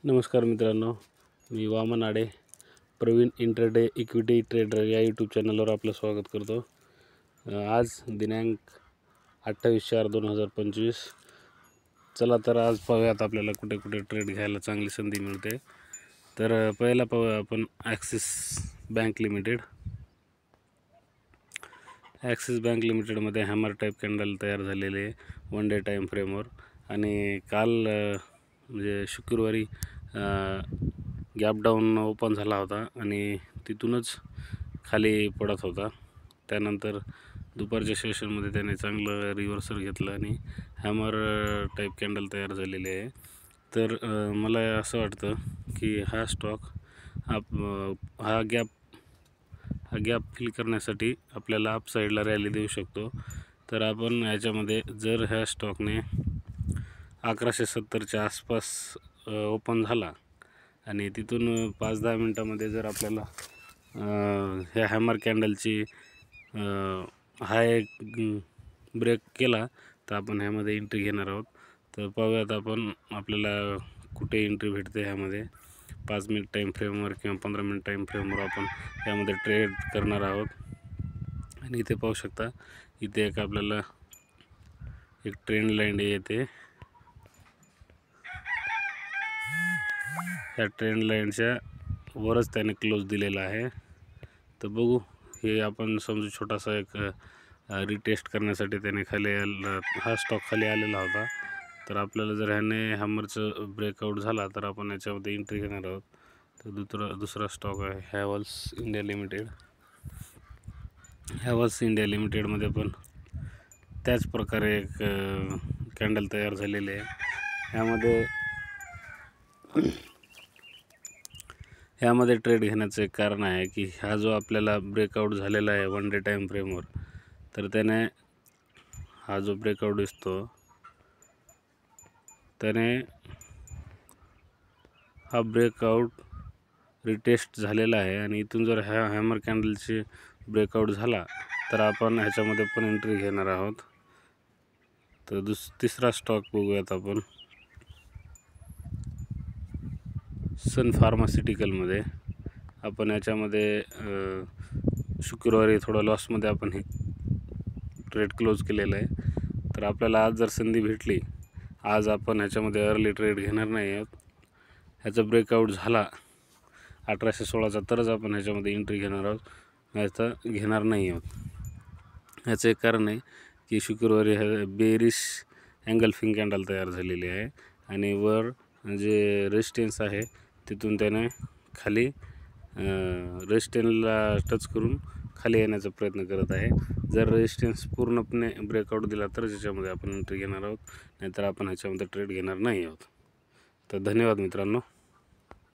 नमस्कार मित्रांनो, मी वामन आडे Pravin intraday equity trader या यूट्यूब चॅनलवर आपलं स्वागत करतो। आज दिनांक 28/4/2025। चला तर आज पाहूयात आपल्याला कुठे कुठे ट्रेड घ्यायला चांगली संधी मिळते। तर पहिला पाहूया आपण axis bank limited. Axis bank लिमिटेडमध्ये हॅमर टाईप कॅन्डल तयार झालेले वन डे टाईम फ्रेमवर आणि काल म्हणजे शुक्रवारी गॅप डाऊन ओपन झाला होता आणि तिथूनच खाली पडत होता। त्यानंतर दुपारच्या सेशनमध्ये त्याने चांगलं रिव्हर्सल घेतलं आणि हॅमर टाईप कॅन्डल तयार झालेली आहे। तर मला असं वाटतं की हा स्टॉक हा गॅप फिल करण्यासाठी आपल्याला अप साईडला रॅली देऊ शकतो। तर आपण याच्यामध्ये जर ह्या स्टॉकने 1170च्या आसपास ओपन झाला आणि तिथून 5-10 मिनटामध्ये जर आपल्याला ह्या हॅमर कॅन्डलची हाय ब्रेक केला तर आपण ह्यामध्ये एंट्री घेणार आहोत। तर पाहूयात आपण आपल्याला कुठे एंट्री भेटते। ह्यामध्ये 5 मिनिट टाईम फ्रेमवर किंवा 15 मिनिट टाईम फ्रेमवर आपण यामध्ये ट्रेड करणार आहोत। आणि इथे पाहू शकता, इथे एक आपल्याला एक ट्रेंड लाईन येते। ह्या ट्रेंड लाईनच्या वरच त्याने क्लोज दिलेला आहे। तर बघू, हे आपण समजू छोटासा एक रिटेस्ट करण्यासाठी त्याने हा स्टॉक खाली आलेला होता। तर आपल्याला जर ह्याने हॅमरचं ब्रेकआउट झाला तर आपण याच्यामध्ये एंट्री घेणार आहोत। तर दुसरा स्टॉक आहे हॅव्हल्स इंडिया लिमिटेड। हॅव्हल्स इंडिया लिमिटेडमध्ये पण त्याच प्रकारे एक कॅन्डल तयार झालेली आहे। ह्यामध्ये ट्रेड घेण्याचं एक कारण आहे की हा जो आपल्याला ब्रेकआउट झालेला आहे वन डे टाईम फ्रेमवर, तर त्याने हा जो ब्रेकआउट दिसतो त्याने हा ब्रेकआउट रिटेस्ट झालेला आहे आणि इथून जर ह्या हॅमर कॅन्डलची ब्रेकआउट झाला तर आपण ह्याच्यामध्ये पण एंट्री घेणार आहोत। तर तिसरा स्टॉक बघूयात आपण सन फार्मास्युटिकलमध्ये। आपण याच्यामध्ये शुक्रवारी थोडं लॉसमध्ये आपण हे ट्रेड क्लोज केलेलं आहे। तर आपल्याला आज जर संधी भेटली, आज आपण ह्याच्यामध्ये अर्ली ट्रेड घेणार नाही आहोत। ह्याचा ब्रेकआउट झाला 1816चा तरच आपण ह्याच्यामध्ये एंट्री घेणार आहोत, नाही तर घेणार नाही आहोत। ह्याचं एक कारण आहे की शुक्रवारी बेरिश एंगल्फिंग कॅन्डल तयार झालेली आहे आणि वर जे रेजिस्टन्स आहे तिथून त्याने खाली रेजिस्टन्सला टच करून खाली येण्याचा प्रयत्न करत आहे। जर रेजिस्टन्स पूर्णपणे ब्रेकआउट दिला तर याच्यामध्ये आपण एंट्री घेणार आहोत, नाहीतर आपण ह्याच्यामध्ये ट्रेड घेणार नाही आहोत। तर धन्यवाद मित्रांनो।